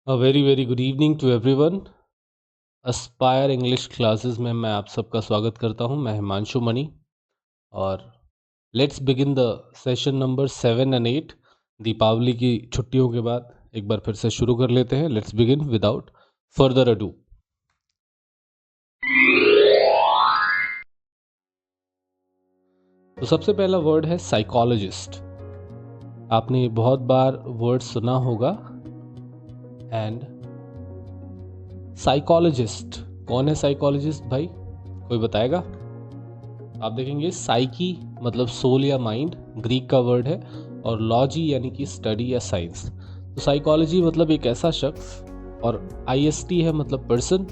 A very very good evening to everyone. Aspire English classes में मैं आप सबका स्वागत करता हूं। मैं हिमांशु मणि और let's begin the session number 7 and 8। Deepawali की छुट्टियों के बाद एक बार फिर से शुरू कर लेते हैं। Let's begin without further ado. तो सबसे पहला वर्ड है साइकोलॉजिस्ट। आपने बहुत बार वर्ड सुना होगा। एंड साइकोलॉजिस्ट कौन है? साइकोलॉजिस्ट भाई कोई बताएगा? आप देखेंगे साइकी मतलब सोल या माइंड, ग्रीक का वर्ड है, और लॉजी यानी कि स्टडी या साइंस। तो साइकोलॉजी मतलब एक ऐसा शख्स, और आईएसटी है मतलब पर्सन।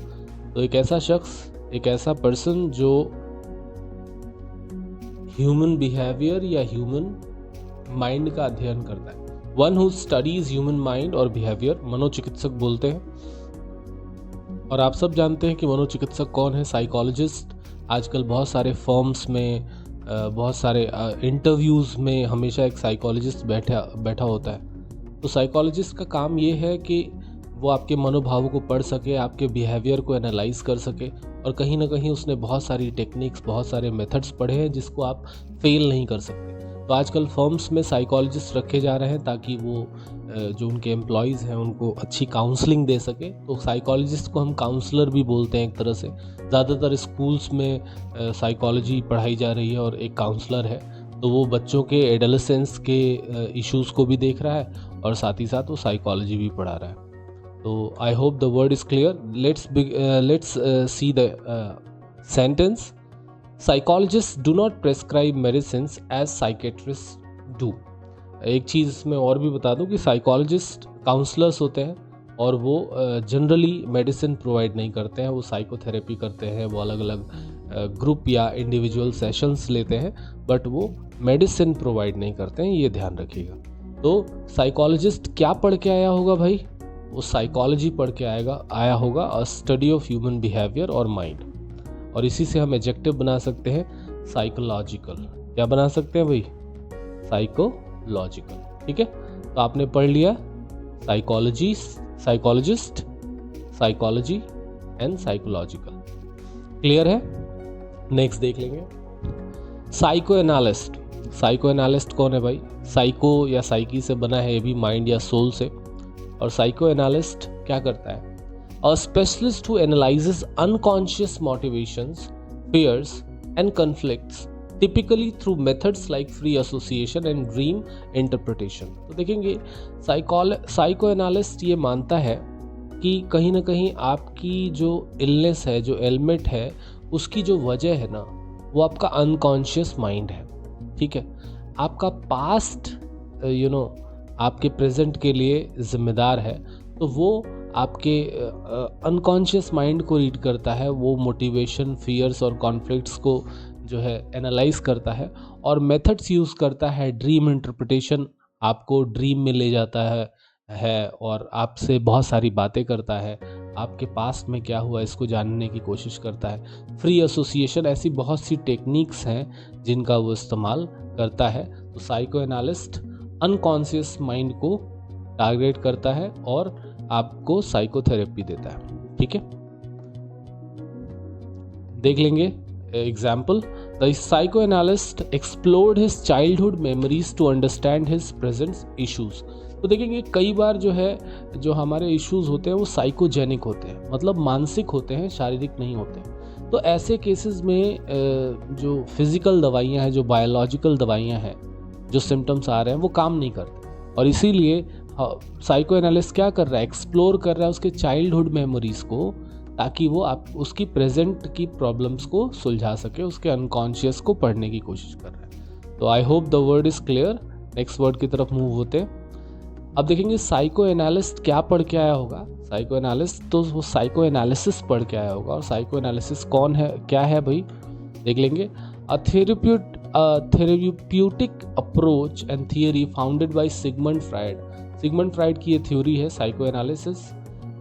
तो एक ऐसा शख्स, एक ऐसा पर्सन जो ह्यूमन बिहेवियर या ह्यूमन माइंड का अध्ययन करता है। One who studies human mind और बिहेवियर, मनोचिकित्सक बोलते हैं। और आप सब जानते हैं कि मनोचिकित्सक कौन है? साइकोलॉजिस्ट। आजकल बहुत सारे फॉर्म्स में, बहुत सारे इंटरव्यूज़ में हमेशा एक साइकोलॉजिस्ट बैठा होता है। तो साइकोलॉजिस्ट का काम ये है कि वो आपके मनोभावों को पढ़ सके, आपके बिहेवियर को एनालाइज कर सके, और कहीं ना कहीं उसने बहुत सारी टेक्निक्स, बहुत सारे मेथड्स पढ़े हैं जिसको आप फेल नहीं कर सकते। तो आजकल फर्म्स में साइकोलॉजिस्ट रखे जा रहे हैं ताकि वो जो उनके एम्प्लॉयज़ हैं उनको अच्छी काउंसलिंग दे सके। तो साइकोलॉजिस्ट को हम काउंसलर भी बोलते हैं एक तरह से। ज़्यादातर स्कूल्स में साइकोलॉजी पढ़ाई जा रही है और एक काउंसलर है, तो वो बच्चों के एडोलेसेंस के इश्यूज़ को भी देख रहा है और साथ ही साथ वो साइकोलॉजी भी पढ़ा रहा है। तो I hope the word is clear. Let's see the sentence. Psychologist do not prescribe medicines as psychiatrist do. एक चीज़ इसमें और भी बता दूं कि साइकोलॉजिस्ट काउंसलर्स होते हैं और वो जनरली मेडिसिन प्रोवाइड नहीं करते हैं। वो साइकोथेरेपी करते हैं, वो अलग अलग ग्रुप या इंडिविजुअल सेशंस लेते हैं, बट वो मेडिसिन प्रोवाइड नहीं करते हैं, ये ध्यान रखिएगा। तो साइकोलॉजिस्ट क्या पढ़ के आया होगा भाई? वो साइकोलॉजी पढ़ के आया होगा, अ स्टडी ऑफ ह्यूमन बिहेवियर और माइंड। और इसी से हम एडजेक्टिव बना सकते हैं साइकोलॉजिकल। क्या बना सकते हैं भाई? साइकोलॉजिकल। ठीक है, तो आपने पढ़ लिया psychology, psychologist, psychology and psychological. Clear है? नेक्स्ट देख लेंगे साइको एनालिस्ट। साइको एनालिस्ट कौन है भाई? साइको या साइकी से बना है, ये भी माइंड या सोल से। और साइको एनालिस्ट क्या करता है? A specialist who analyzes unconscious motivations, fears, and conflicts, typically through methods like free association and dream interpretation. तो देखेंगे साइको एनालिस्ट ये मानता है कि कहीं ना कहीं आपकी जो इलनेस है, जो एलमेट है, उसकी जो वजह है ना, वो आपका अनकॉन्शियस माइंड है। ठीक है, आपका पास्ट आपके प्रेजेंट के लिए जिम्मेदार है। तो वो आपके अनकॉन्शियस माइंड को रीड करता है, वो मोटिवेशन, फियर्स और कॉन्फ्लिक्ट्स को जो है एनालाइज करता है और मेथड्स यूज़ करता है। ड्रीम इंटरप्रिटेशन, आपको ड्रीम में ले जाता है और आपसे बहुत सारी बातें करता है, आपके पास्ट में क्या हुआ इसको जानने की कोशिश करता है। फ्री एसोसिएशन, ऐसी बहुत सी टेक्निक्स हैं जिनका वो इस्तेमाल करता है। तो साइको एनालिस्ट अनकॉन्शियस माइंड को टारगेट करता है और आपको साइकोथेरेपी देता है। ठीक है, देख लेंगे example. The psychoanalyst explored his childhood memories to understand his present issues. तो देखेंगे कई बार जो है, जो हमारे इश्यूज होते हैं वो साइकोजेनिक होते हैं, मतलब मानसिक होते हैं, शारीरिक नहीं होते हैं। तो ऐसे केसेस में जो फिजिकल दवाइयाँ हैं, जो बायोलॉजिकल दवाइयाँ हैं, जो सिम्टम्स आ रहे हैं वो काम नहीं करते। और इसीलिए साइको एनालिस्ट क्या कर रहा है? एक्सप्लोर कर रहा है उसके चाइल्डहुड मेमोरीज को, ताकि वो आप उसकी प्रेजेंट की प्रॉब्लम्स को सुलझा सके, उसके अनकॉन्शियस को पढ़ने की कोशिश कर रहा है। तो I hope the word is clear. Next word की तरफ मूव होते हैं। अब देखेंगे साइको एनालिस्ट क्या पढ़ के आया होगा। साइको एनालिस्ट तो वो साइको एनालिसिस पढ़ के आया होगा। और साइको एनालिसिस कौन है, क्या है भाई? देख लेंगे। A therapeutic approach and theory founded by Sigmund Freud. Sigmund Freud की ये थ्योरी है psychoanalysis,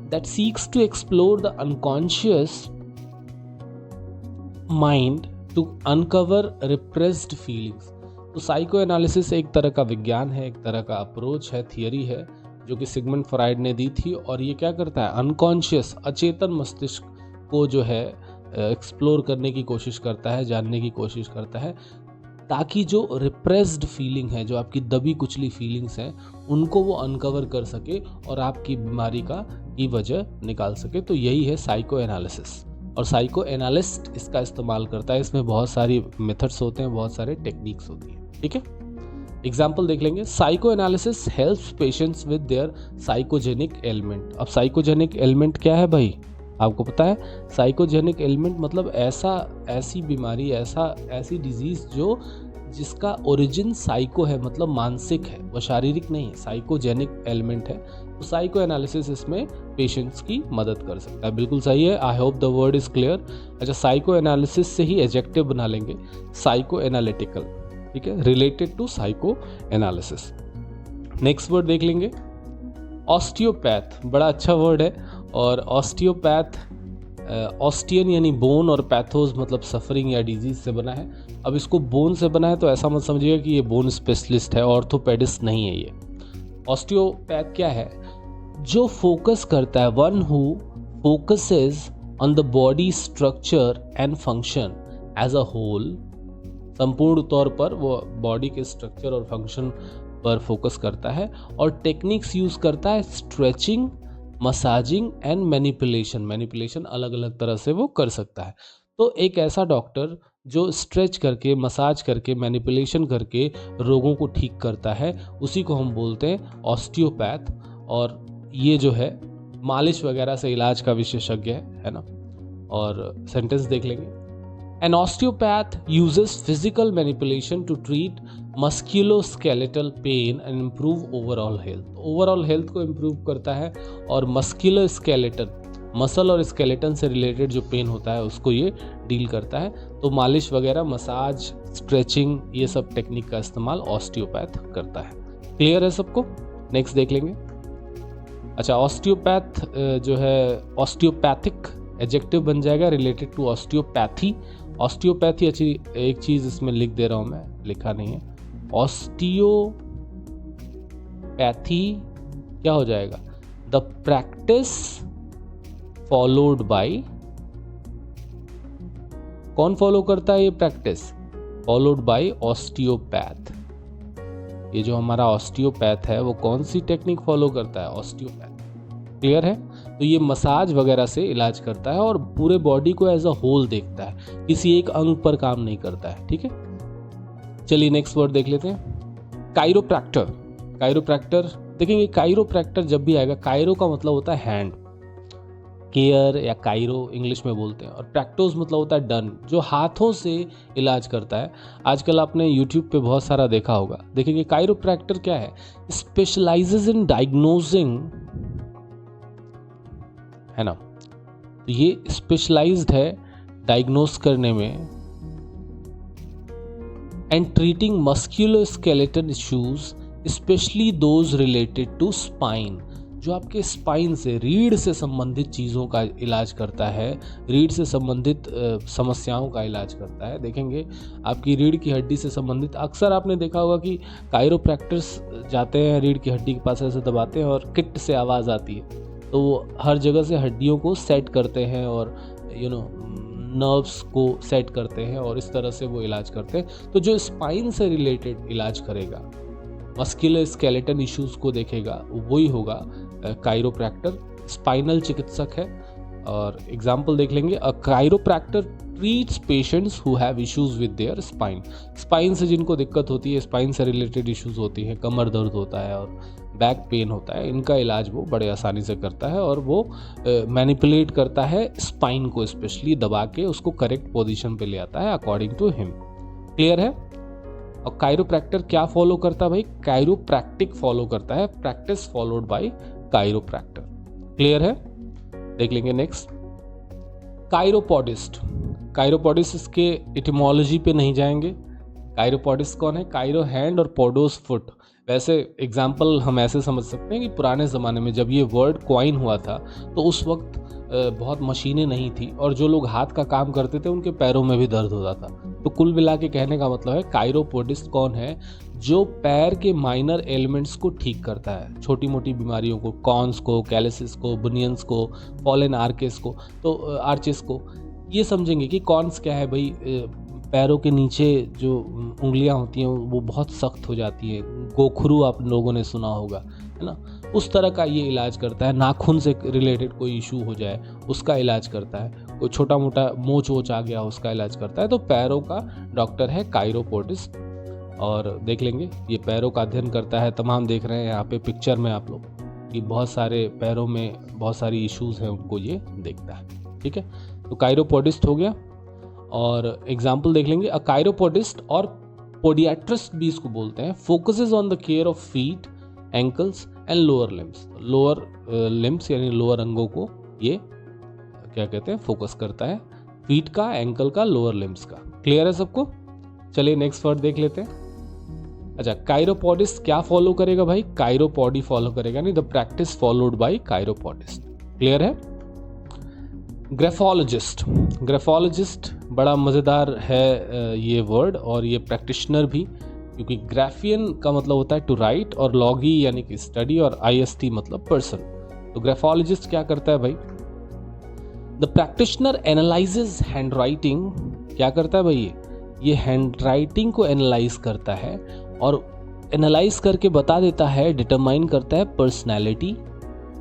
that seeks to explore the unconscious mind to uncover repressed feelings. तो साइको एनालिसिस एक तरह का विज्ञान है, एक तरह का अप्रोच है, थियरी है, जो कि सिगमंड फ्राइड ने दी थी। और ये क्या करता है, अनकॉन्शियस अचेतन मस्तिष्क को जो है एक्सप्लोर करने की कोशिश करता है, जानने की कोशिश करता है, ताकि जो रिप्रेस्ड फीलिंग है, जो आपकी दबी कुचली फीलिंग्स हैं, उनको वो अनकवर कर सके और आपकी बीमारी की वजह निकाल सके। तो यही है साइको एनालिसिस, और साइको एनालिस्ट इसका इस्तेमाल करता है। इसमें बहुत सारी मेथड्स होते हैं, बहुत सारे टेक्निक्स होती हैं, ठीक है। एग्जाम्पल देख लेंगे। Psycho analysis helps patients with their psychogenic element. अब साइकोजेनिक एलिमेंट क्या है भाई, आपको पता है? साइकोजेनिक एलिमेंट मतलब ऐसी बीमारी, ऐसी डिजीज जिसका ओरिजिन साइको है, मतलब मानसिक है, वो शारीरिक नहीं है, साइकोजेनिक एलिमेंट है। तो साइको एनालिसिस इसमें पेशेंट्स की मदद कर सकता है। बिल्कुल सही है, I hope the word is clear. अच्छा, साइको एनालिसिस से ही एडजेक्टिव बना लेंगे, साइको एनालिटिकल, ठीक है, related to psychoanalysis. Next word देख लेंगे, ऑस्टियोपैथ। बड़ा अच्छा वर्ड है। और ऑस्टियोपैथ, ऑस्टियन यानी बोन और पैथोस मतलब सफरिंग या डिजीज से बना है। अब इसको बोन से बना है तो ऐसा मत समझिएगा कि ये बोन स्पेशलिस्ट है, ऑर्थोपेडिस्ट नहीं है ये। ऑस्टियोपैथ क्या है, जो फोकस करता है, one who focuses on the body structure and function as a whole. संपूर्ण तौर पर वो बॉडी के स्ट्रक्चर और फंक्शन पर फोकस करता है, और टेक्निक्स यूज करता है, स्ट्रेचिंग, मसाजिंग एंड मैनिपुलेशन अलग अलग तरह से वो कर सकता है। तो एक ऐसा डॉक्टर जो स्ट्रेच करके, मसाज करके, मैनिपुलेशन करके रोगों को ठीक करता है, उसी को हम बोलते हैं ऑस्टियोपैथ। और ये जो है मालिश वगैरह से इलाज का विशेषज्ञ है ना। और सेंटेंस देख लेंगे, An osteopath uses physical manipulation to treat musculoskeletal pain and improve overall health. Overall health को improve करता है, और musculoskeletal, मसल और स्केलेटन से रिलेटेड जो पेन होता है उसको ये डील करता है। तो मालिश वगैरह, मसाज, स्ट्रेचिंग, ये सब टेक्निक का इस्तेमाल ऑस्टियोपैथ करता है। क्लियर है सबको? नेक्स्ट देख लेंगे। अच्छा, ऑस्टियोपैथ जो है ऑस्टियोपैथिक एडजेक्टिव बन जाएगा, रिलेटेड टू ऑस्टियोपैथी। ऑस्टियोपैथी, अच्छी एक चीज इसमें लिख दे रहा हूं मैं, लिखा नहीं है। ऑस्टियोपैथी क्या हो जाएगा, द प्रैक्टिस फॉलोड बाय, कौन फॉलो करता है ये प्रैक्टिस, फॉलोड बाय ऑस्टियोपैथ। ये जो हमारा ऑस्टियोपैथ है वो कौन सी टेक्निक फॉलो करता है, ऑस्टियोपैथ। क्लियर है? तो ये मसाज वगैरह से इलाज करता है और पूरे बॉडी को एज अ होल देखता है, किसी एक अंग पर काम नहीं करता है, ठीक है। चलिए नेक्स्ट वर्ड देख लेते हैं, काइरोप्रैक्टर। काइरोप्रैक्टर देखेंगे, काइरोप्रैक्टर जब भी आएगा, काइरो का मतलब होता है हैंड, केयर या काइरो इंग्लिश में बोलते हैं, और प्रैक्टोस मतलब होता है डन, जो हाथों से इलाज करता है। आजकल आपने यूट्यूब पे बहुत सारा देखा होगा। देखेंगे काइरोप्रैक्टर क्या है, स्पेशलाइजेज इन डायग्नोजिंग, है ना। तो ये स्पेशलाइज्ड है डायग्नोस करने में, and treating musculoskeletal issues specially those related to spine, जो आपके स्पाइन से, रीढ़ से संबंधित चीज़ों का इलाज करता है, रीढ़ से संबंधित समस्याओं का इलाज करता है। देखेंगे आपकी रीढ़ की हड्डी से संबंधित, अक्सर आपने देखा होगा कि काइरोप्रैक्टर्स जाते हैं, रीढ़ की हड्डी के पास ऐसे दबाते हैं और किट से आवाज़ आती है, तो वो हर जगह से हड्डियों को सेट करते हैं और नर्व्स को सेट करते हैं, और इस तरह से वो इलाज करते हैं। तो जो स्पाइन से रिलेटेड इलाज करेगा, मस्कुलोस्केलेटल इश्यूज को देखेगा, वही होगा काइरोप्रैक्टर, स्पाइनल चिकित्सक है। और एग्जाम्पल देख लेंगे, a chiropractor treats patients who have issues with their spine. Spine से जिनको दिक्कत होती है, स्पाइन से रिलेटेड इश्यूज होती हैं, कमर दर्द होता है और बैक पेन होता है, इनका इलाज वो बड़े आसानी से करता है, और वो मैनिपुलेट करता है स्पाइन को, स्पेशली दबा के उसको करेक्ट पोजीशन पे ले आता है अकॉर्डिंग टू हिम। क्लियर है? और काइरोप्रैक्टर क्या फॉलो करता है भाई, काइरोप्रैक्टिक फॉलो करता है, practice followed by chiropractor. Clear है? देख लेंगे नेक्स्ट, काइरोपोडिस्ट। काइरोपोडिस्ट, इसके इटिमोलॉजी पे नहीं जाएंगे। काइरोपोडिस्ट कौन है, काइरो हैंड और पोडोस फुट। वैसे एग्जाम्पल हम ऐसे समझ सकते हैं कि पुराने ज़माने में जब ये वर्ड कॉइन हुआ था तो उस वक्त बहुत मशीनें नहीं थी और जो लोग हाथ का काम करते थे उनके पैरों में भी दर्द होता था। तो कुल मिला के कहने का मतलब है कायरोपोडिस्ट कौन है? जो पैर के माइनर एलिमेंट्स को ठीक करता है, छोटी मोटी बीमारियों को, कॉन्स को, कैलिसिस को, बुनियंस को, फॉलन आर्केस को, तो आर्चेस को। ये समझेंगे कि कॉन्स क्या है भाई, पैरों के नीचे जो उंगलियां होती हैं वो बहुत सख्त हो जाती हैं, गोखरू आप लोगों ने सुना होगा, है ना, उस तरह का ये इलाज करता है। नाखून से रिलेटेड कोई इशू हो जाए उसका इलाज करता है, कोई छोटा मोटा मोच वोच आ गया उसका इलाज करता है। तो पैरों का डॉक्टर है कायरोपोडिस्ट। और देख लेंगे ये पैरों का अध्ययन करता है, तमाम देख रहे हैं यहाँ पे पिक्चर में आप लोग कि बहुत सारे पैरों में बहुत सारी इश्यूज हैं, उनको ये देखता है। ठीक है, तो कायरोपोडिस्ट हो गया। और एग्जाम्पल देख लेंगे, अ कायरोपोडिस्ट और पोडियाट्रिस्ट भी इसको बोलते हैं, focuses on the care of feet, ankles and lower limbs. Lower limbs यानी लोअर अंगों को ये क्या कहते हैं, फोकस करता है, फीट का, एंकल का, लोअर लिम्स का। क्लियर है सबको? चलिए नेक्स्ट वर्ड देख लेते हैं। अच्छा, कायरोपोडिस्ट क्या फॉलो करेगा भाई? कायरोपॉडी फॉलो करेगा, नहीं the practice followed by कायरोपोडिस्ट। Clear है? ग्राफोलॉजिस्ट, ग्राफोलॉजिस्ट बड़ा मज़ेदार है ये वर्ड, और ये प्रैक्टिशनर भी, क्योंकि ग्राफियन का मतलब होता है टू राइट, और लॉगी यानी कि स्टडी, और IST मतलब पर्सन। तो ग्राफोलॉजिस्ट क्या करता है भाई? The practitioner analyses hand writing. क्या करता है भाई? ये हैंड राइटिंग को एनालाइज करता है, और एनालाइज करके बता देता है, डिटरमाइन करता है पर्सनैलिटी,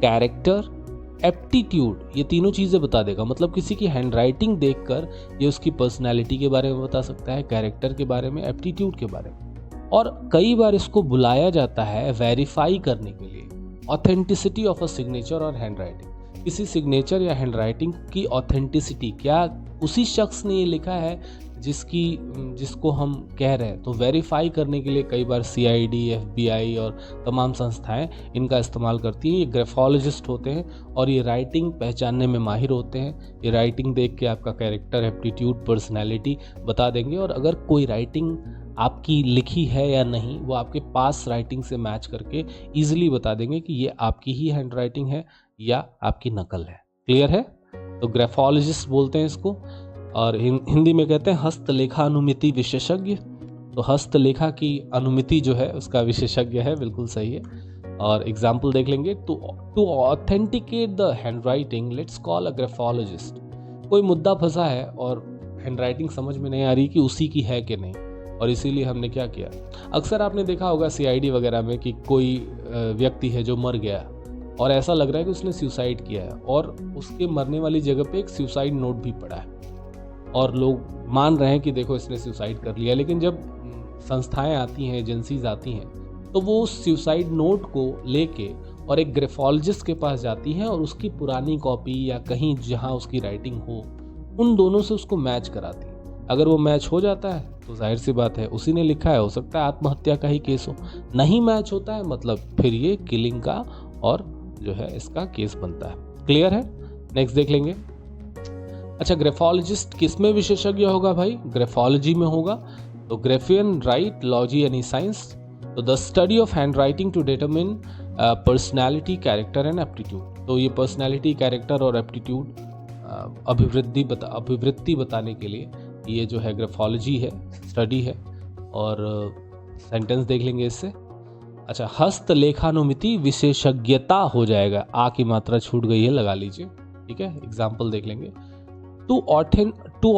कैरेक्टर, एप्टीट्यूड, ये तीनों चीज़ें बता देगा। मतलब किसी की हैंड राइटिंग देखकर ये उसकी पर्सनैलिटी के बारे में बता सकता है, कैरेक्टर के बारे में, एप्टीट्यूड के बारे में। और कई बार इसको बुलाया जाता है वेरीफाई करने के लिए, ऑथेंटिसिटी ऑफ अ सिग्नेचर और हैंड राइटिंग। किसी सिग्नेचर या हैंड राइटिंग की ऑथेंटिसिटी, क्या उसी शख्स ने ये लिखा है जिसको हम कह रहे हैं। तो वेरीफाई करने के लिए कई बार CID, FBI और तमाम संस्थाएं इनका इस्तेमाल करती हैं। ये ग्राफोलॉजिस्ट होते हैं और ये राइटिंग पहचानने में माहिर होते हैं। ये राइटिंग देख के आपका कैरेक्टर, एप्टीट्यूड, पर्सनैलिटी बता देंगे, और अगर कोई राइटिंग आपकी लिखी है या नहीं वो आपके पास राइटिंग से मैच करके ईजिली बता देंगे कि ये आपकी ही हैंड राइटिंग है या आपकी नकल है। क्लियर है? तो ग्राफोलॉजिस्ट बोलते हैं इसको, और हिंदी में कहते हैं हस्तलेखा अनुमिति विशेषज्ञ। तो हस्तलेखा की अनुमिति जो है उसका विशेषज्ञ है, बिल्कुल सही है। और एग्जाम्पल देख लेंगे, to authenticate the handwriting let's call a graphologist. कोई मुद्दा फंसा है और हैंड राइटिंग समझ में नहीं आ रही कि उसी की है कि नहीं, और इसीलिए हमने क्या किया, अक्सर आपने देखा होगा CID वगैरह में कि कोई व्यक्ति है जो मर गया और ऐसा लग रहा है कि उसने सुसाइड किया है, और उसके मरने वाली जगह पे एक सुसाइड नोट भी पड़ा है, और लोग मान रहे हैं कि देखो इसने सुसाइड कर लिया। लेकिन जब संस्थाएं आती हैं, एजेंसीज आती हैं, तो वो उस सुसाइड नोट को लेके और एक ग्राफोलॉजिस्ट के पास जाती हैं और उसकी पुरानी कॉपी या कहीं जहां उसकी राइटिंग हो, उन दोनों से उसको मैच कराती हैं। अगर वो मैच हो जाता है तो जाहिर सी बात है उसी ने लिखा है, हो सकता है आत्महत्या का ही केस हो। नहीं मैच होता है मतलब फिर ये किलिंग का और जो है इसका केस बनता है। क्लियर है? नेक्स्ट देख लेंगे। अच्छा, ग्राफोलॉजिस्ट किस में विशेषज्ञ होगा भाई? ग्राफोलॉजी में होगा। तो ग्राफियन राइट लॉजी यानी साइंस, तो the study of handwriting to determine personality, character and aptitude. तो ये पर्सनैलिटी, कैरेक्टर और एप्टीट्यूड अभिवृत्ति बताने के लिए ये जो है ग्राफोलॉजी है, स्टडी है। और सेंटेंस देख लेंगे इससे। अच्छा, हस्तलेखानुमिति विशेषज्ञता हो जाएगा, आ की मात्रा छूट गई है, लगा लीजिए। ठीक है, एग्जाम्पल देख लेंगे। To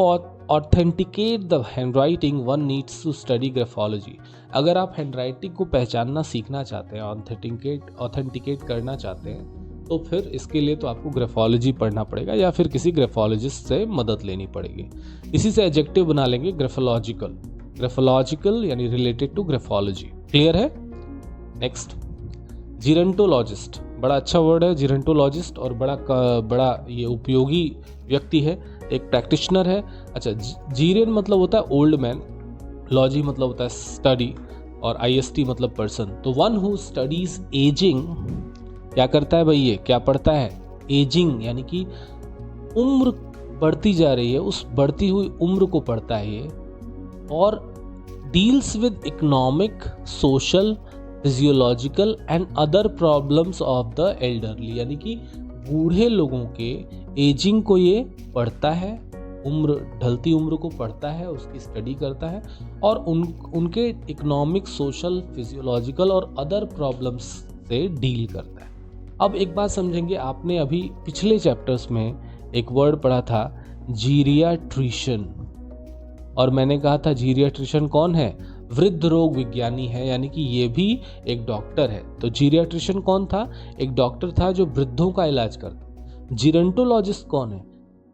authenticate the handwriting one needs to study graphology. अगर आप हैंड राइटिंग को पहचानना सीखना चाहते हैं, ऑथेंटिकेट करना चाहते हैं, तो फिर इसके लिए तो आपको ग्राफोलॉजी पढ़ना पड़ेगा या फिर किसी ग्राफोलॉजिस्ट से मदद लेनी पड़ेगी। इसी से एडजेक्टिव बना लेंगे ग्राफोलॉजिकल। ग्राफोलॉजिकल यानी रिलेटेड टू ग्राफोलॉजी। क्लियर है? नेक्स्ट, जीरेंटोलॉजिस्ट, बड़ा अच्छा वर्ड है जीरेंटोलॉजिस्ट, और बड़ा ये उपयोगी व्यक्ति है, एक प्रैक्टिशनर है। अच्छा, जीरेन मतलब होता है ओल्ड मैन, लॉजी मतलब होता है स्टडी, और IST मतलब पर्सन। तो वन हु स्टडीज एजिंग क्या करता है भाई? ये क्या पढ़ता है? एजिंग यानी कि उम्र बढ़ती जा रही है, उस बढ़ती हुई उम्र को पढ़ता है ये, और deals with economic, social physiological and other problems of the elderly, यानी कि बूढ़े लोगों के एजिंग को ये पढ़ता है, उम्र ढलती उम्र को पढ़ता है, उसकी स्टडी करता है और उनके इकोनॉमिक, सोशल, फिजियोलॉजिकल और अदर प्रॉब्लम्स से डील करता है। अब एक बात समझेंगे, आपने अभी पिछले चैप्टर्स में एक वर्ड पढ़ा था जीरियाट्रिशियन, और मैंने कहा था जीरियाट्रिशियन कौन है? वृद्ध रोग विज्ञानी है, यानी कि ये भी एक डॉक्टर है। तो जीरियाट्रिशियन कौन था? एक डॉक्टर था जो वृद्धों का इलाज करता। जीरोंटोलॉजिस्ट कौन है?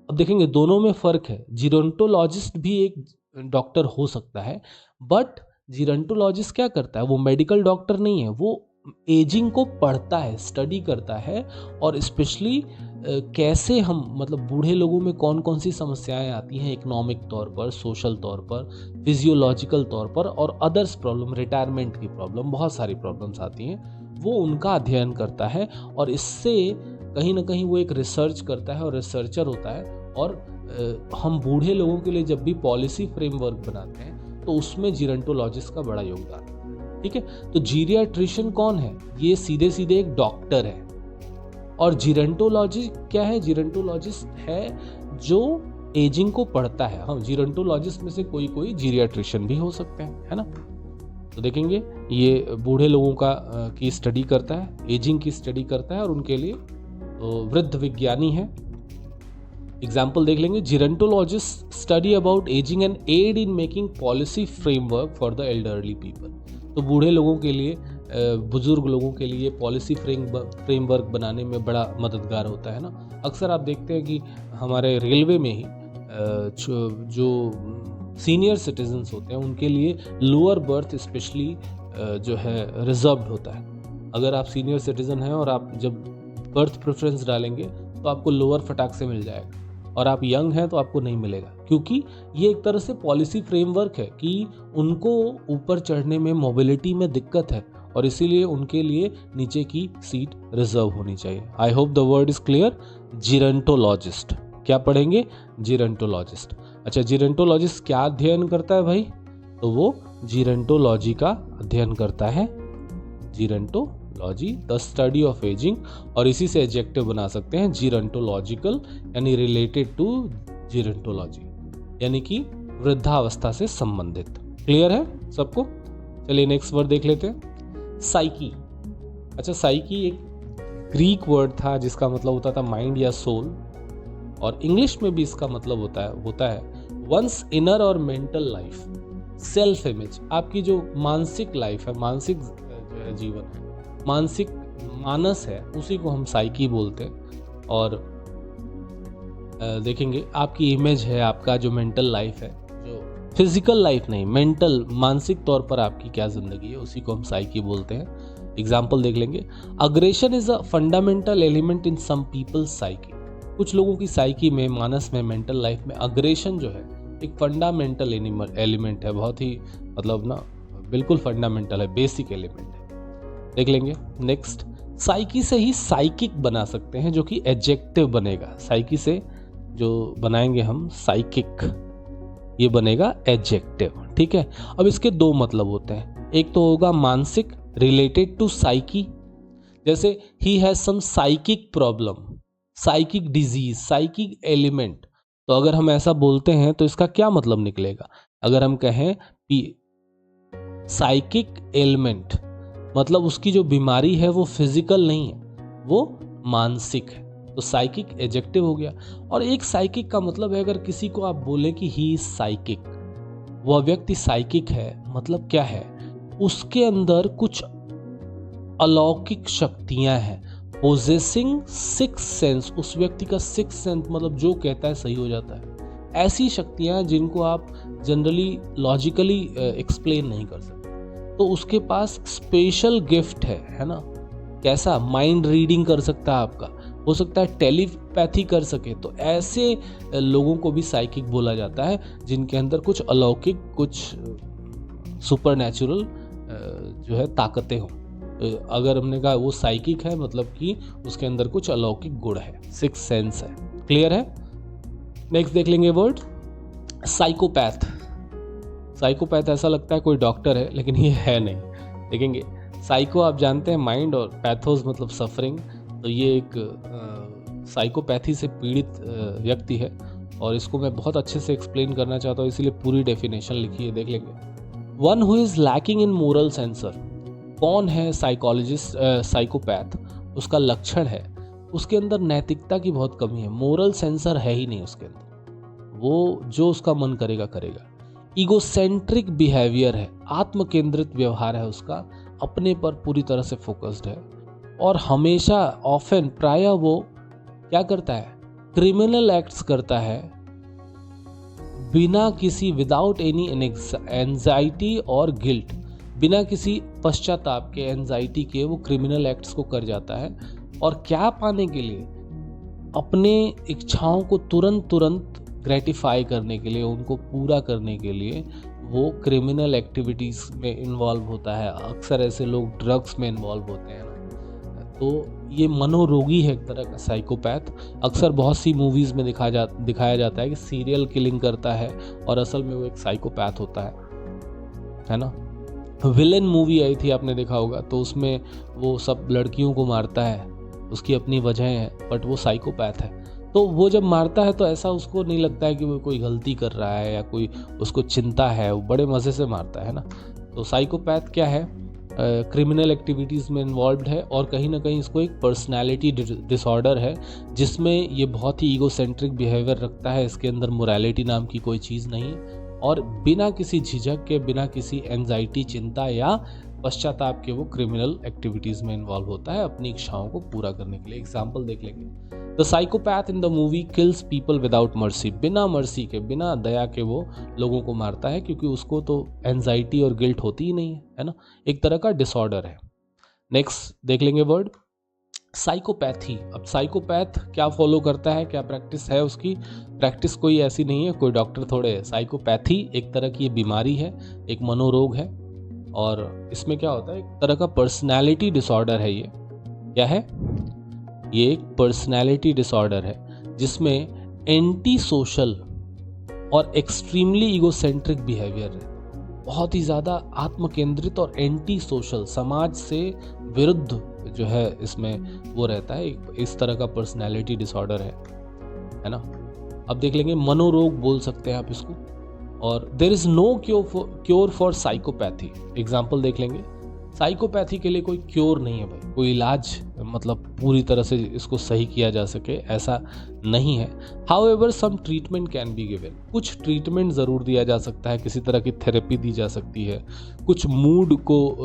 अब देखेंगे दोनों में फर्क है। जीरोंटोलॉजिस्ट भी एक डॉक्टर हो सकता है, बट जीरोंटोलॉजिस्ट क्या करता है? वो मेडिकल डॉक्टर नहीं है, वो एजिंग को पढ़ता है, स्टडी करता है, और स्पेशली कैसे हम, मतलब बूढ़े लोगों में कौन कौन सी समस्याएं आती हैं इकोनॉमिक तौर पर, सोशल तौर पर, फिजियोलॉजिकल तौर पर, और अदर्स प्रॉब्लम, रिटायरमेंट की प्रॉब्लम, बहुत सारी प्रॉब्लम्स आती हैं, वो उनका अध्ययन करता है। और इससे कहीं ना कहीं वो एक रिसर्च करता है और रिसर्चर होता है। और हम बूढ़े लोगों के लिए जब भी पॉलिसी फ्रेमवर्क बनाते हैं तो उसमें जीरोंटोलॉजिस्ट का बड़ा योगदान है। ठीक है, तो जीरियाट्रिशियन कौन है? ये सीधे सीधे एक डॉक्टर है। और जीरोंटोलॉजिस्ट क्या है? जीरोंटोलॉजिस्ट है जो एजिंग को पढ़ता है। हाँ, जीरोंटोलॉजिस्ट में से कोई कोई जीरियाट्रिशियन भी हो सकते हैं, है ना। तो देखेंगे ये बूढ़े लोगों का की स्टडी करता है, एजिंग की स्टडी करता है, और उनके लिए तो वृद्ध विज्ञानी है। एग्जाम्पल देख लेंगे, gerontologist study about ageing and aid in making policy framework for the elderly people. तो बूढ़े लोगों के लिए, बुजुर्ग लोगों के लिए पॉलिसी फ्रेमवर्क बनाने में बड़ा मददगार होता है ना। अक्सर आप देखते हैं कि हमारे रेलवे में ही जो सीनियर सिटीजन्स होते हैं उनके लिए लोअर बर्थ स्पेशली जो है रिजर्व्ड होता है। अगर आप सीनियर सिटीजन हैं और आप जब बर्थ प्रेफरेंस डालेंगे तो आपको लोअर फटाक से मिल जाएगा, और आप यंग हैं तो आपको नहीं मिलेगा, क्योंकि ये एक तरह से पॉलिसी फ्रेमवर्क है कि उनको ऊपर चढ़ने में, मोबिलिटी में दिक्कत है, और इसीलिए उनके लिए नीचे की सीट रिजर्व होनी चाहिए। I hope the word is clear. Gerontologist क्या पढ़ेंगे? जीरोंटोलॉजिस्ट। अच्छा, जीरोंटोलॉजिस्ट क्या अध्ययन करता है भाई? तो वो जीरोंटोलॉजी का अध्ययन करता है। जीरोंटोलॉजी, द स्टडी ऑफ एजिंग, और इसी से एडजेक्टिव बना सकते हैं जीरोंटोलॉजिकल, यानी रिलेटेड टू जीरोंटोलॉजी, यानी कि वृद्धावस्था से संबंधित। क्लियर है सबको? चलिए नेक्स्ट वर्ड देख लेते हैं, साइकी। अच्छा, साइकी एक ग्रीक वर्ड था जिसका मतलब होता था माइंड या सोल, और इंग्लिश में भी इसका मतलब होता है वंस इनर और मेंटल लाइफ, सेल्फ इमेज। आपकी जो मानसिक लाइफ है, मानसिक जो है जीवन है, मानसिक मानस है, उसी को हम साइकी बोलते हैं। और देखेंगे आपकी इमेज है, आपका जो मेंटल लाइफ है, जो फिजिकल लाइफ नहीं, मेंटल, मानसिक तौर पर आपकी क्या जिंदगी है, उसी को हम साइकी बोलते हैं। एग्जाम्पल देख लेंगे, aggression is a fundamental element in some people's psyche. कुछ लोगों की साइकी में, मानस में, मेंटल लाइफ में अग्रेशन जो है एक फंडामेंटल एलिमेंट है, बहुत ही मतलब ना बिल्कुल फंडामेंटल है, बेसिक एलिमेंट है। देख लेंगे नेक्स्ट, साइकी से ही साइकिक बना सकते हैं, जो कि एडजेक्टिव बनेगा। साइकी से जो बनाएंगे हम साइकिक, ये बनेगा एडजेक्टिव। ठीक है, अब इसके दो मतलब होते हैं। एक तो होगा मानसिक, रिलेटेड टू साइकी, जैसे ही has some psychic problem, psychic disease, psychic element. तो अगर हम ऐसा बोलते हैं तो इसका क्या मतलब निकलेगा? अगर हम कहें साइकिक एलिमेंट, मतलब उसकी जो बीमारी है वो फिजिकल नहीं है, वो मानसिक है, तो साइकिक एडजेक्टिव हो गया। और एक साइकिक का मतलब है, अगर किसी को आप बोले कि ही इज साइकिक, वह व्यक्ति साइकिक है, मतलब क्या है? उसके अंदर कुछ अलौकिक शक्तियां हैं, पोजेसिंग सिक्स सेंस। उस व्यक्ति का सिक्स सेंस मतलब जो कहता है सही हो जाता है। ऐसी शक्तियां जिनको आप जनरली लॉजिकली एक्सप्लेन नहीं कर सकते, तो उसके पास स्पेशल गिफ्ट है ना। कैसा? माइंड रीडिंग कर सकता है आपका, हो सकता है टेलीपैथी कर सके। तो ऐसे लोगों को भी साइकिक बोला जाता है, जिनके अंदर कुछ अलौकिक, कुछ सुपरनैचुरल जो है ताकतें हों। अगर हमने कहा वो साइकिक है, मतलब कि उसके अंदर कुछ अलौकिक गुण है, सिक्स सेंस है। क्लियर है? नेक्स्ट देख लेंगे वर्ड साइकोपैथ। साइकोपैथ ऐसा लगता है कोई डॉक्टर है, लेकिन ये है नहीं। देखेंगे साइको आप जानते हैं माइंड, और पैथोस मतलब सफरिंग। तो ये एक साइकोपैथी से पीड़ित व्यक्ति है, और इसको मैं बहुत अच्छे से एक्सप्लेन करना चाहता हूँ, इसीलिए पूरी डेफिनेशन लिखी है, देख लेंगे। One who is lacking in moral sensor. कौन है साइकोलॉजिस्ट साइकोपैथ? उसका लक्षण है उसके अंदर नैतिकता की बहुत कमी है, मोरल सेंसर है ही नहीं उसके अंदर, वो जो उसका मन करेगा करेगा। ईगोसेंट्रिक बिहेवियर है, आत्म केंद्रित व्यवहार है उसका, अपने पर पूरी तरह से फोकस्ड है, और हमेशा ऑफन प्राय वो क्या करता है, क्रिमिनल एक्ट्स करता है बिना किसी विदाउट एनी एंजाइटी और गिल्ट, बिना किसी पश्चाताप के, एंजाइटी के, वो क्रिमिनल एक्ट्स को कर जाता है। और क्या पाने के लिए? अपने इच्छाओं को तुरंत ग्रेटिफाई करने के लिए, उनको पूरा करने के लिए वो क्रिमिनल एक्टिविटीज़ में इन्वॉल्व होता है। अक्सर ऐसे लोग ड्रग्स में इन्वॉल्व होते हैं ना, तो ये मनोरोगी है एक तरह का साइकोपैथ। अक्सर बहुत सी मूवीज़ में दिखाया जाता है कि सीरियल किलिंग करता है, और असल में वो एक साइकोपैथ होता है ना। विलेन मूवी आई थी, आपने देखा होगा, तो उसमें वो सब लड़कियों को मारता है, उसकी अपनी वजह है, बट वो साइकोपैथ है। तो वो जब मारता है तो ऐसा उसको नहीं लगता है कि वो कोई गलती कर रहा है या कोई उसको चिंता है, वो बड़े मज़े से मारता है ना। तो साइकोपैथ क्या है? क्रिमिनल एक्टिविटीज़ में इन्वॉल्व्ड है, और कहीं ना कहीं इसको एक पर्सनैलिटी डिसऑर्डर है, जिसमें ये बहुत ही ईगोसेंट्रिक बिहेवियर रखता है। इसके अंदर मोरालिटी नाम की कोई चीज़ नहीं, और बिना किसी झिझक के, बिना किसी एंजाइटी, चिंता या पश्चाताप के वो क्रिमिनल एक्टिविटीज़ में इन्वॉल्व होता है अपनी इच्छाओं को पूरा करने के लिए। एग्जाम्पल देख लेंगे। The psychopath in the movie kills people without mercy. बिना मर्सी के, बिना दया के वो लोगों को मारता है, क्योंकि उसको तो एंजाइटी और गिल्ट होती ही नहीं है ना, एक तरह का डिसऑर्डर है। नेक्स्ट देख लेंगे वर्ड साइकोपैथी। अब साइकोपैथ क्या फॉलो करता है, क्या प्रैक्टिस है उसकी? प्रैक्टिस कोई ऐसी नहीं है, कोई डॉक्टर थोड़े है। साइकोपैथी एक तरह की बीमारी है, एक मनोरोग है, और इसमें क्या होता है, एक तरह का पर्सनैलिटी डिसऑर्डर है। ये क्या है? ये एक पर्सनैलिटी डिसऑर्डर है, जिसमें एंटी सोशल और एक्सट्रीमली ईगोसेंट्रिक बिहेवियर है, बहुत ही ज़्यादा आत्म केंद्रित और एंटी सोशल, समाज से विरुद्ध जो है इसमें वो रहता है। इस तरह का पर्सनैलिटी डिसऑर्डर है ना। अब देख लेंगे, मनोरोग बोल सकते हैं आप इसको। और there is no cure for psychopathy. Example देख लेंगे। साइकोपैथी के लिए कोई क्योर नहीं है भाई, कोई इलाज मतलब पूरी तरह से इसको सही किया जा सके ऐसा नहीं है। However some treatment can be given. कुछ ट्रीटमेंट ज़रूर दिया जा सकता है, किसी तरह की थेरेपी दी जा सकती है, कुछ मूड को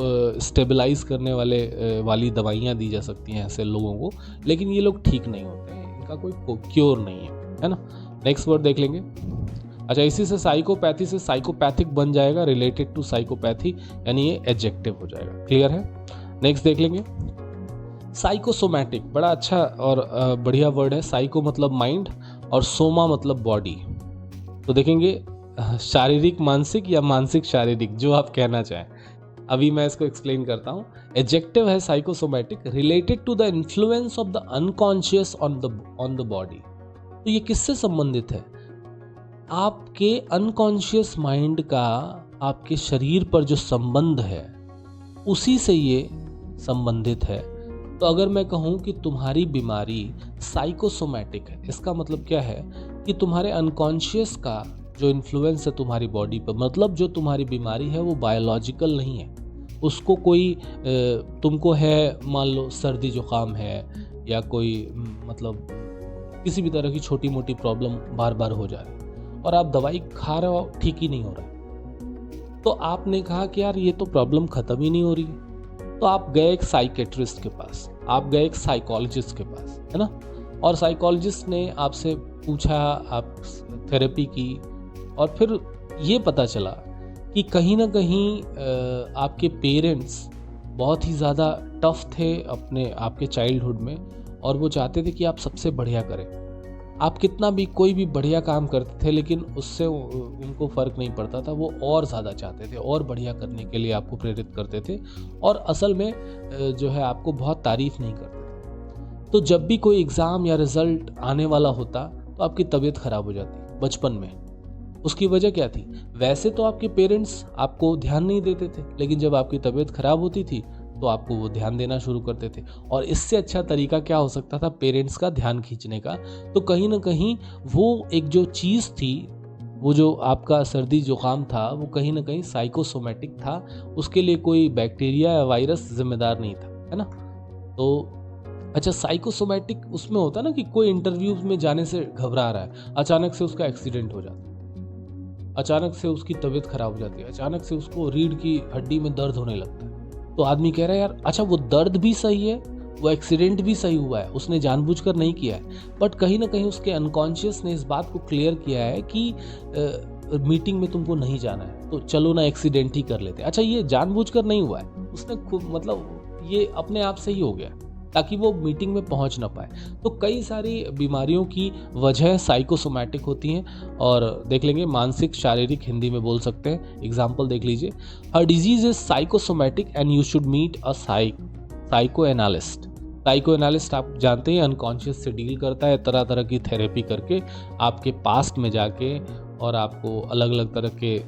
स्टेबलाइज करने वाली दवाइयाँ दी जा सकती हैं ऐसे लोगों को, लेकिन ये लोग ठीक नहीं होते हैं, इनका कोई क्योर नहीं है ना। नेक्स्ट वर्ड देख लेंगे। अच्छा, इसी से साइकोपैथी से साइकोपैथिक बन जाएगा, रिलेटेड टू साइकोपैथी, यानी ये एडजेक्टिव हो जाएगा। क्लियर है? नेक्स्ट देख लेंगे। साइकोसोमैटिक, बड़ा अच्छा और बढ़िया वर्ड है। साइको मतलब माइंड और सोमा मतलब बॉडी। तो देखेंगे शारीरिक मानसिक या मानसिक शारीरिक, जो आप कहना चाहें। अभी मैं इसको एक्सप्लेन करता हूँ। एडजेक्टिव है psychosomatic, related to the influence of the unconscious on the body. तो ये किससे संबंधित है? आपके अनकॉन्शियस माइंड का आपके शरीर पर जो संबंध है उसी से ये संबंधित है। तो अगर मैं कहूँ कि तुम्हारी बीमारी साइकोसोमैटिक है, इसका मतलब क्या है कि तुम्हारे अनकॉन्शियस का जो इन्फ्लुएंस है तुम्हारी बॉडी पर, मतलब जो तुम्हारी बीमारी है वो बायोलॉजिकल नहीं है। उसको कोई तुमको है, मान लो सर्दी जुकाम है या कोई मतलब किसी भी तरह की छोटी मोटी प्रॉब्लम बार बार हो जा रही है और आप दवाई खा रहे हो, ठीक ही नहीं हो रहा है, तो आपने कहा कि यार ये तो प्रॉब्लम ख़त्म ही नहीं हो रही है। तो आप गए एक साइकेट्रिस्ट के पास, आप गए एक साइकोलॉजिस्ट के पास, है ना। और साइकोलॉजिस्ट ने आपसे पूछा, आप थेरेपी की, और फिर ये पता चला कि कहीं ना कहीं आपके पेरेंट्स बहुत ही ज़्यादा टफ थे आपके चाइल्डहुड में, और वो चाहते थे कि आप सबसे बढ़िया करें। आप कितना भी कोई भी बढ़िया काम करते थे, लेकिन उससे उनको फ़र्क नहीं पड़ता था, वो और ज़्यादा चाहते थे, और बढ़िया करने के लिए आपको प्रेरित करते थे, और असल में जो है आपको बहुत तारीफ़ नहीं करते थे। तो जब भी कोई एग्ज़ाम या रिज़ल्ट आने वाला होता तो आपकी तबीयत ख़राब हो जाती बचपन में। उसकी वजह क्या थी? वैसे तो आपके पेरेंट्स आपको ध्यान नहीं देते थे, लेकिन जब आपकी तबीयत ख़राब होती थी तो आपको वो ध्यान देना शुरू करते थे। और इससे अच्छा तरीका क्या हो सकता था पेरेंट्स का ध्यान खींचने का? तो कहीं ना कहीं वो एक जो चीज़ थी, वो जो आपका सर्दी जुकाम था, वो कहीं ना कहीं साइकोसोमेटिक था, उसके लिए कोई बैक्टीरिया या वायरस जिम्मेदार नहीं था, है ना। तो अच्छा, साइकोसोमेटिक उसमें होता है ना कि कोई इंटरव्यू में जाने से घबरा रहा है, अचानक से उसका एक्सीडेंट हो जाता है, अचानक से उसकी तबीयत खराब हो जाती है, अचानक से उसको रीढ़ की हड्डी में दर्द होने लगता है, तो आदमी कह रहा है यार अच्छा वो दर्द भी सही है, वो एक्सीडेंट भी सही हुआ है, उसने जानबूझकर नहीं किया है, बट कहीं ना कहीं उसके अनकॉन्शियस ने इस बात को क्लियर किया है कि मीटिंग में तुमको नहीं जाना है, तो चलो ना एक्सीडेंट ही कर लेते हैं। अच्छा, ये जानबूझकर नहीं हुआ है, उसने खुद मतलब ये अपने आप से ही हो गया ताकि वो मीटिंग में पहुंच ना पाए। तो कई सारी बीमारियों की वजह साइकोसोमैटिक होती हैं, और देख लेंगे मानसिक शारीरिक हिंदी में बोल सकते हैं। एग्जाम्पल देख लीजिए, हर disease is psychosomatic and you should meet a psychoanalyst. Psychoanalyst आप जानते हैं अनकॉन्शियस से डील करता है, तरह तरह की थेरेपी करके आपके पास्ट में जाके, और आपको अलग अलग तरह के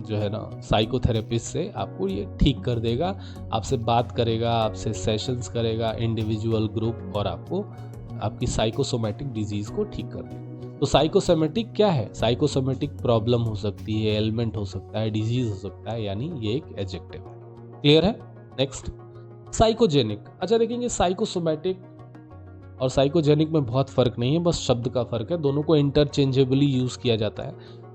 जो है ना साइकोथेरेपिस्ट से आपको ये ठीक कर देगा, आपसे बात करेगा, आपसे सेशंस करेगा इंडिविजुअल ग्रुप, और आपको आपकी साइकोसोमेटिक डिजीज को ठीक कर देगा। तो साइकोसोमेटिक क्या है? साइकोसोमेटिक प्रॉब्लम हो सकती है, एलिमेंट हो सकता है, डिजीज हो सकता है, यानी ये एक एडजेक्टिव है। क्लियर है? Next, psychogenic. अच्छा देखेंगे, साइकोसोमेटिक और साइकोजेनिक में बहुत फर्क नहीं है, बस शब्द का फर्क है, दोनों को इंटरचेंजेबली यूज किया जाता है।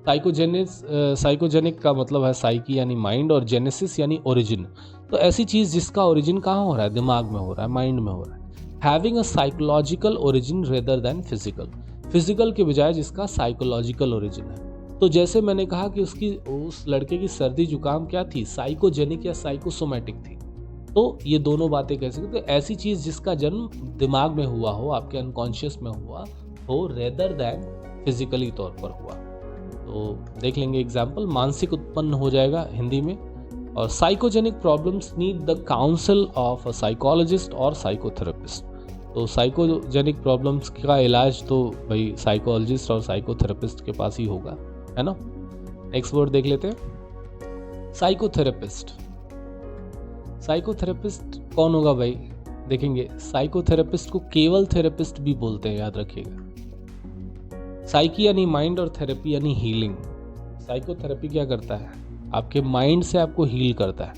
साइकोजेनिक का मतलब है साइकी यानी माइंड, और जेनेसिस यानी ओरिजिन। तो ऐसी चीज जिसका ओरिजिन कहाँ हो रहा है? दिमाग में हो रहा है, माइंड में हो रहा है। Having a psychological origin rather than physical, physical के बजाय जिसका साइकोलॉजिकल ओरिजिन है। तो जैसे मैंने कहा कि उस लड़के की सर्दी जुकाम क्या थी? साइकोजेनिक या साइकोसोमेटिक थी। तो ये दोनों बातें कह सकते हैं। ऐसी चीज जिसका जन्म दिमाग में हुआ हो, आपके अनकॉन्शियस में हुआ हो, रेदर देन फिजिकली तौर पर हुआ। तो देख लेंगे एग्जाम्पल, मानसिक उत्पन्न हो जाएगा हिंदी में। और psychogenic problems need the council of a psychologist और साइकोथेरेपिस्ट। तो साइकोजेनिक प्रॉब्लम्स का इलाज तो भाई साइकोलॉजिस्ट और साइकोथेरेपिस्ट के पास ही होगा, है ना। नेक्स्ट वर्ड देख लेते हैं, साइकोथेरेपिस्ट। साइकोथेरेपिस्ट कौन होगा भाई? देखेंगे, साइकोथेरेपिस्ट को केवल थेरेपिस्ट भी बोलते हैं, याद रखिएगा। साइकी यानी माइंड और थेरेपी यानी हीलिंग। साइकोथेरेपी क्या करता है? आपके माइंड से आपको हील करता है,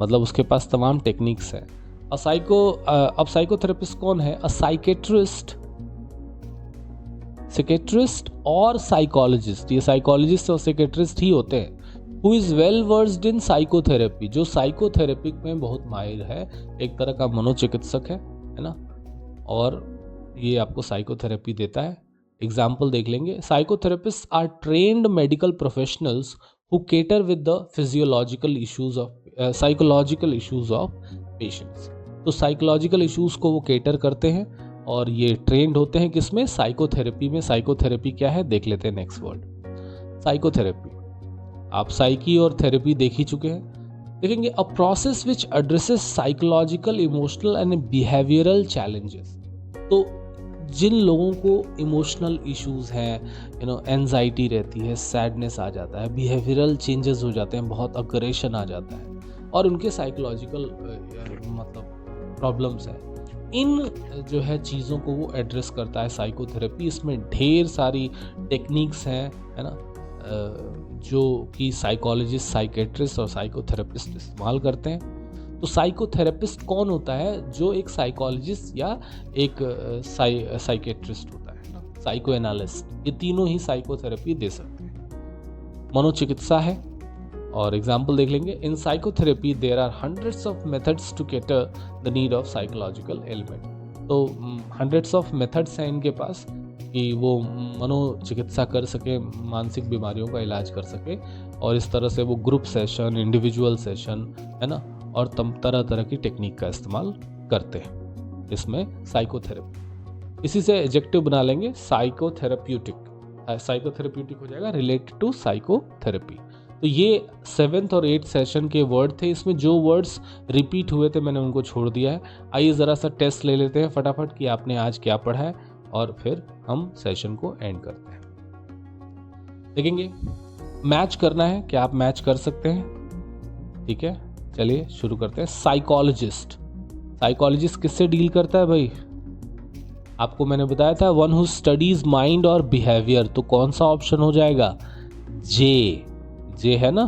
मतलब उसके पास तमाम टेक्निक्स है। अब साइकोथेरेपिस्ट कौन है? अ साइकेट्रिस्ट और साइकोलॉजिस्ट, ये साइकोलॉजिस्ट और साइकेट्रिस्ट ही होते हैं। Who is well versed in psychotherapy, जो साइकोथेरेपी में बहुत माहिर है, एक तरह का मनोचिकित्सक है ना, और ये आपको साइकोथेरेपी देता है। एग्जाम्पल देख लेंगे, psychotherapists are trained medical professionals who cater with the psychological issues of patients. तो साइकोलॉजिकल इश्यूज को वो केटर करते हैं, और ये ट्रेंड होते हैं किसमें? साइकोथेरेपी में। साइकोथेरेपी क्या है देख लेते हैं। Next word, psychotherapy. आप साइकी और थेरेपी देख ही चुके हैं। देखेंगे, a process which addresses psychological, emotional and behavioural challenges. तो जिन लोगों को इमोशनल इश्यूज हैं, एंजाइटी रहती है, सैडनेस आ जाता है, बिहेवियरल चेंजेस हो जाते हैं, बहुत अग्रेशन आ जाता है, और उनके साइकोलॉजिकल मतलब प्रॉब्लम्स हैं, इन जो है चीज़ों को वो एड्रेस करता है साइकोथेरेपी। इसमें ढेर सारी टेक्निक्स हैं, है ना, जो कि साइकोलॉजिस्ट, साइकेट्रिस्ट और साइकोथेरेपिस्ट इस्तेमाल करते हैं। तो साइकोथेरेपिस्ट कौन होता है? जो एक साइकोलॉजिस्ट या एक साइकेट्रिस्ट होता है ना, साइको एनालिस्ट, ये तीनों ही साइकोथेरेपी दे सकते हैं। मनोचिकित्सा है, और एग्जाम्पल देख लेंगे, in psychotherapy there are hundreds of methods to cater the need of psychological element. तो हंड्रेड्स ऑफ मेथड्स हैं इनके पास कि वो मनोचिकित्सा कर सके, मानसिक बीमारियों का इलाज कर सके, और इस तरह से वो ग्रुप सेशन, इंडिविजुअल सेशन, है ना, और तरह तरह की टेक्निक का इस्तेमाल करते हैं इसमें साइकोथेरेपी। इसी से एडजेक्टिव बना लेंगे साइकोथेरेप्यूटिक। साइकोथेरेप्यूटिक हो जाएगा रिलेटेड टू साइकोथेरेपी। तो ये 7th और 8th सेशन के वर्ड थे। इसमें जो वर्ड्स रिपीट हुए थे मैंने उनको छोड़ दिया है। आइए ज़रा सा टेस्ट ले लेते हैं फटाफट कि आपने आज क्या पढ़ा है, और फिर हम सेशन को एंड करते हैं। देखेंगे, मैच करना है, क्या आप मैच कर सकते हैं? ठीक है, चलिए शुरू करते हैं। साइकोलॉजिस्ट, साइकोलॉजिस्ट किससे डील करता है भाई? आपको मैंने बताया था वन हु स्टडीज माइंड और बिहेवियर, तो कौन सा ऑप्शन हो जाएगा? जे है ना,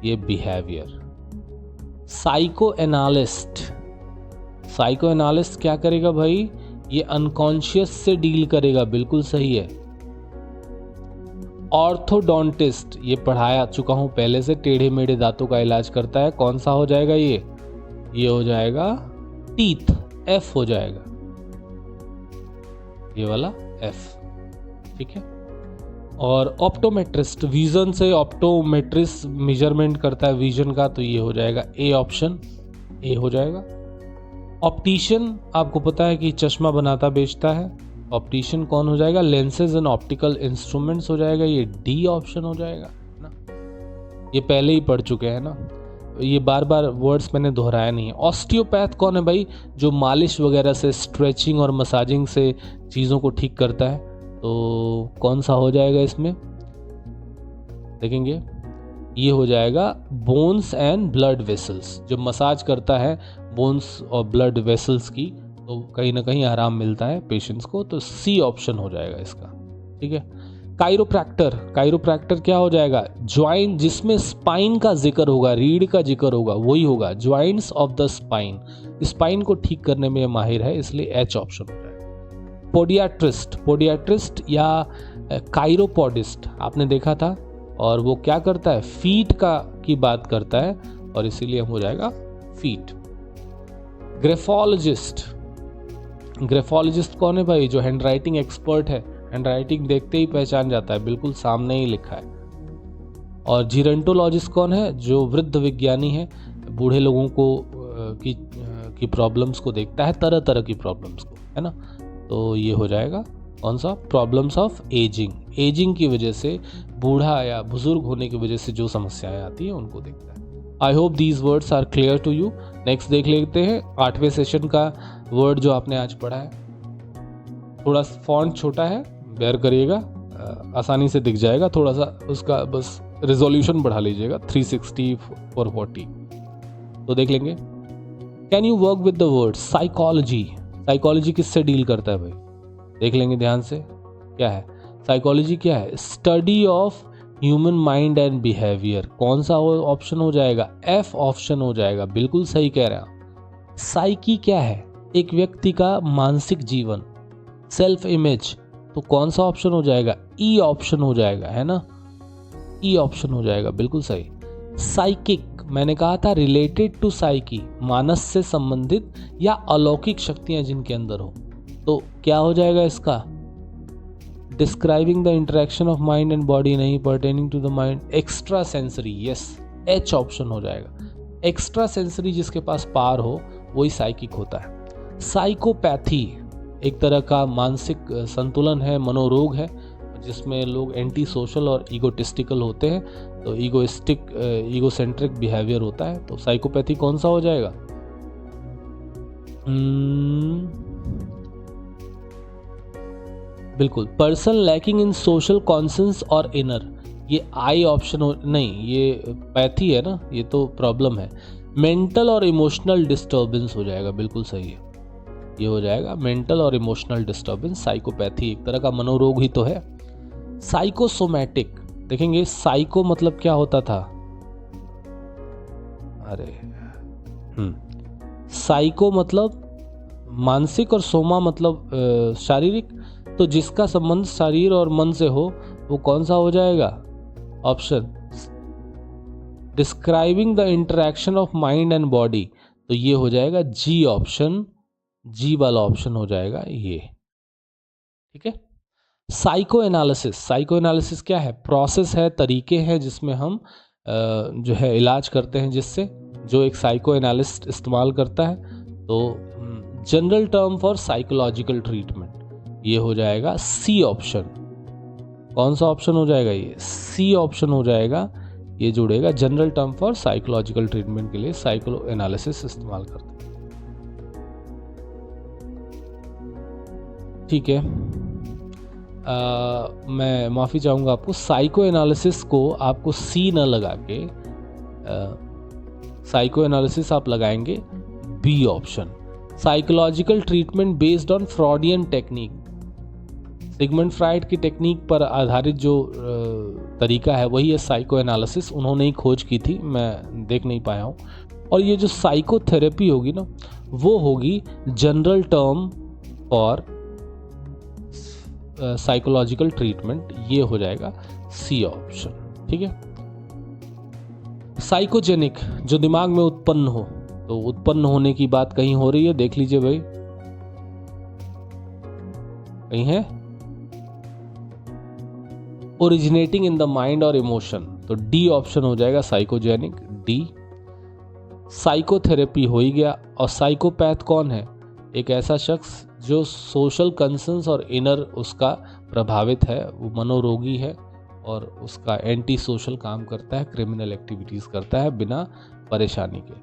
ये behaviour. Psycho analyst, psycho analyst क्या करेगा भाई? ये अनकॉन्शियस से डील करेगा, बिल्कुल सही है। ऑर्थोडोंटिस्ट, ये पढ़ाया चुका हूं पहले से, टेढ़े मेढ़े दांतों का इलाज करता है। कौन सा हो जाएगा ये हो जाएगा टीथ, एफ हो जाएगा, ये वाला एफ, ठीक है। और ऑप्टोमेट्रिस्ट, विजन से ऑप्टोमेट्रिस्ट मेजरमेंट करता है विजन का, तो ये हो जाएगा ए ऑप्शन, ए हो जाएगा। ऑप्टिशियन, आपको पता है कि चश्मा बनाता बेचता है, ऑप्टिशियन कौन हो जाएगा? लेंसेज एंड ऑप्टिकल इंस्ट्रूमेंट्स हो जाएगा, ये डी ऑप्शन हो जाएगा ना। ये पहले ही पढ़ चुके हैं ना, ये बार बार वर्ड्स मैंने दोहराया नहीं है। ऑस्टियोपैथ कौन है भाई? जो मालिश वगैरह से, स्ट्रेचिंग और मसाजिंग से चीज़ों को ठीक करता है, तो कौन सा हो जाएगा इसमें? देखेंगे, ये हो जाएगा बोन्स एंड ब्लड वेसल्स। जब मसाज करता है बोन्स और ब्लड वेसल्स की, तो कहीं ना कहीं आराम मिलता है पेशेंट्स को, तो सी ऑप्शन हो जाएगा इसका, ठीक है। काइरोप्रैक्टर, काइरोप्रैक्टर क्या हो जाएगा? ज्वाइंट, जिसमें स्पाइन का जिक्र होगा, रीढ़ का जिक्र होगा, वही होगा, joints of the spine, spine को ठीक करने में माहिर है, इसलिए एच ऑप्शन हो जाएगा। पोडियाट्रिस्ट, पोडियाट्रिस्ट या काइरोपोडिस्ट आपने देखा था, और वो क्या करता है? फीट की बात करता है, और इसीलिए हो जाएगा फीट। ग्रेफोलॉजिस्ट, ग्रेफोलॉजिस्ट कौन है भाई? जो हैंड राइटिंग एक्सपर्ट है, हैंड राइटिंग देखते ही पहचान जाता है, बिल्कुल सामने ही लिखा है। और जीरेंटोलॉजिस्ट कौन है? जो वृद्ध विज्ञानी है, बूढ़े लोगों को की प्रॉब्लम्स को देखता है, तरह तरह की प्रॉब्लम्स को, है ना। तो ये हो जाएगा कौन सा? प्रॉब्लम्स ऑफ एजिंग, एजिंग की वजह से, बूढ़ा या बुजुर्ग होने की वजह से जो समस्याएं आती हैं उनको देखता है। I hope these words are clear to you. Next देख लेते हैं 8वें सेशन का वर्ड जो आपने आज पढ़ा है। थोड़ा फॉन्ट छोटा है, बेयर करिएगा, आसानी से दिख जाएगा, थोड़ा सा उसका बस रिजोल्यूशन बढ़ा लीजिएगा 360 और 40। तो देख लेंगे। Can you work with the word psychology, psychology किससे डील करता है भाई? देख लेंगे ध्यान से, क्या है साइकोलॉजी? क्या है? Study of human mind and behaviour. कौन सा ऑप्शन हो जाएगा? एफ ऑप्शन हो जाएगा, बिल्कुल सही कह रहे हैं। साइकी क्या है? एक व्यक्ति का मानसिक जीवन, सेल्फ इमेज, तो कौन सा ऑप्शन हो जाएगा? ई ऑप्शन हो जाएगा, है ना, ई ऑप्शन हो जाएगा, बिल्कुल सही। साइकिक, मैंने कहा था रिलेटेड टू साइकी, मानस से संबंधित या अलौकिक शक्तियां जिनके अंदर हो, तो क्या हो जाएगा इसका? Describing the interaction of mind and body, नहीं, pertaining to the mind. Extra sensory, yes, H option हो जाएगा। एक्स्ट्रा सेंसरी जिसके पास पार हो वही साइकिक होता है। साइकोपैथी एक तरह का मानसिक संतुलन है, मनोरोग है, जिसमें लोग एंटी सोशल और ईगोटिस्टिकल होते हैं, तो ईगोसेंट्रिक बिहेवियर होता है। तो साइकोपैथी कौन सा हो जाएगा? बिल्कुल, person lacking in social conscience और इनर, ये आई ऑप्शन हो, नहीं, ये पैथी है ना, ये तो प्रॉब्लम है। मेंटल और इमोशनल डिस्टर्बेंस हो जाएगा, बिल्कुल सही है, ये हो जाएगा मेंटल और इमोशनल डिस्टर्बेंस। साइकोपैथी एक तरह का मनोरोग ही तो है। साइकोसोमैटिक, देखेंगे साइको मतलब क्या होता था? अरे साइको मतलब मानसिक और सोमा मतलब शारीरिक, तो जिसका संबंध शरीर और मन से हो वो कौन सा हो जाएगा? Option describing the interaction of mind and body, तो ये हो जाएगा जी ऑप्शन, जी वाला ऑप्शन हो जाएगा ये, ठीक है। साइको एनालिसिस, साइको एनालिसिस क्या है? प्रोसेस है, तरीके हैं जिसमें हम जो है इलाज करते हैं, जिससे जो एक साइको एनालिस्ट इस्तेमाल करता है। तो general term for psychological treatment, ये हो जाएगा सी ऑप्शन। कौन सा ऑप्शन हो जाएगा? ये सी ऑप्शन हो जाएगा, ये जुड़ेगा general term for psychological treatment के लिए साइको एनालिसिस इस्तेमाल करते हैं, ठीक है। मैं माफ़ी चाहूँगा आपको, साइको एनालिसिस को आपको सी न लगा के साइको एनालिसिस आप लगाएंगे B option. Psychological treatment based on Freudian technique, Sigmund Freud की टेक्निक पर आधारित जो तरीका है वही है साइको एनालिसिस। उन्होंने ही खोज की थी, मैं देख नहीं पाया हूँ। और ये जो साइकोथेरेपी होगी ना, वो होगी general term for psychological treatment, ये हो जाएगा सी ऑप्शन। ठीक है। साइकोजेनिक, जो दिमाग में उत्पन्न हो, तो उत्पन्न होने की बात कहीं हो रही है, देख लीजिए भाई, कहीं है ओरिजिनेटिंग इन द माइंड और इमोशन, तो डी ऑप्शन हो जाएगा साइकोजेनिक, डी। साइकोथेरेपी हो ही गया। और साइकोपैथ कौन है? एक ऐसा शख्स जो सोशल कंसर्न्स और इनर उसका प्रभावित है, वो मनोरोगी है और उसका एंटी सोशल काम करता है, क्रिमिनल एक्टिविटीज़ करता है बिना परेशानी के।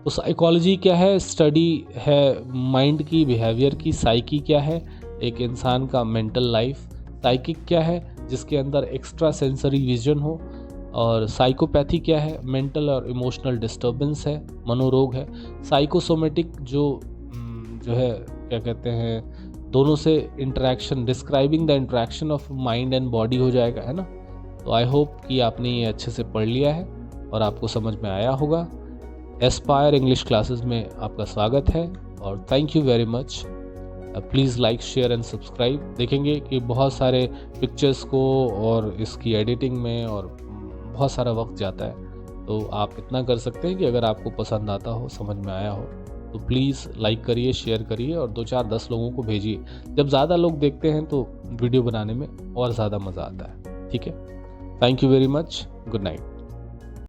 तो साइकोलॉजी क्या है? स्टडी है माइंड की, बिहेवियर की। साइकी क्या है? एक इंसान का मेंटल लाइफ। साइकिक क्या है? जिसके अंदर एक्स्ट्रा सेंसरी विजन हो। और साइकोपैथी क्या है? मेंटल और इमोशनल डिस्टर्बेंस है, मनोरोग है। साइकोसोमेटिक जो है क्या कहते हैं, दोनों से interaction, describing the interaction of mind and body हो जाएगा, है ना। तो आई होप कि आपने ये अच्छे से पढ़ लिया है और आपको समझ में आया होगा। एस्पायर इंग्लिश क्लासेस में आपका स्वागत है और thank you very much. Please like, share and subscribe. देखेंगे कि बहुत सारे पिक्चर्स को और इसकी एडिटिंग में और बहुत सारा वक्त जाता है, तो आप इतना कर सकते हैं कि अगर आपको पसंद आता हो, समझ में आया हो, तो प्लीज़ लाइक करिए, शेयर करिए और 2-4-10 लोगों को भेजिए। जब ज़्यादा लोग देखते हैं तो वीडियो बनाने में और ज़्यादा मज़ा आता है। ठीक है। Thank you very much. Good night.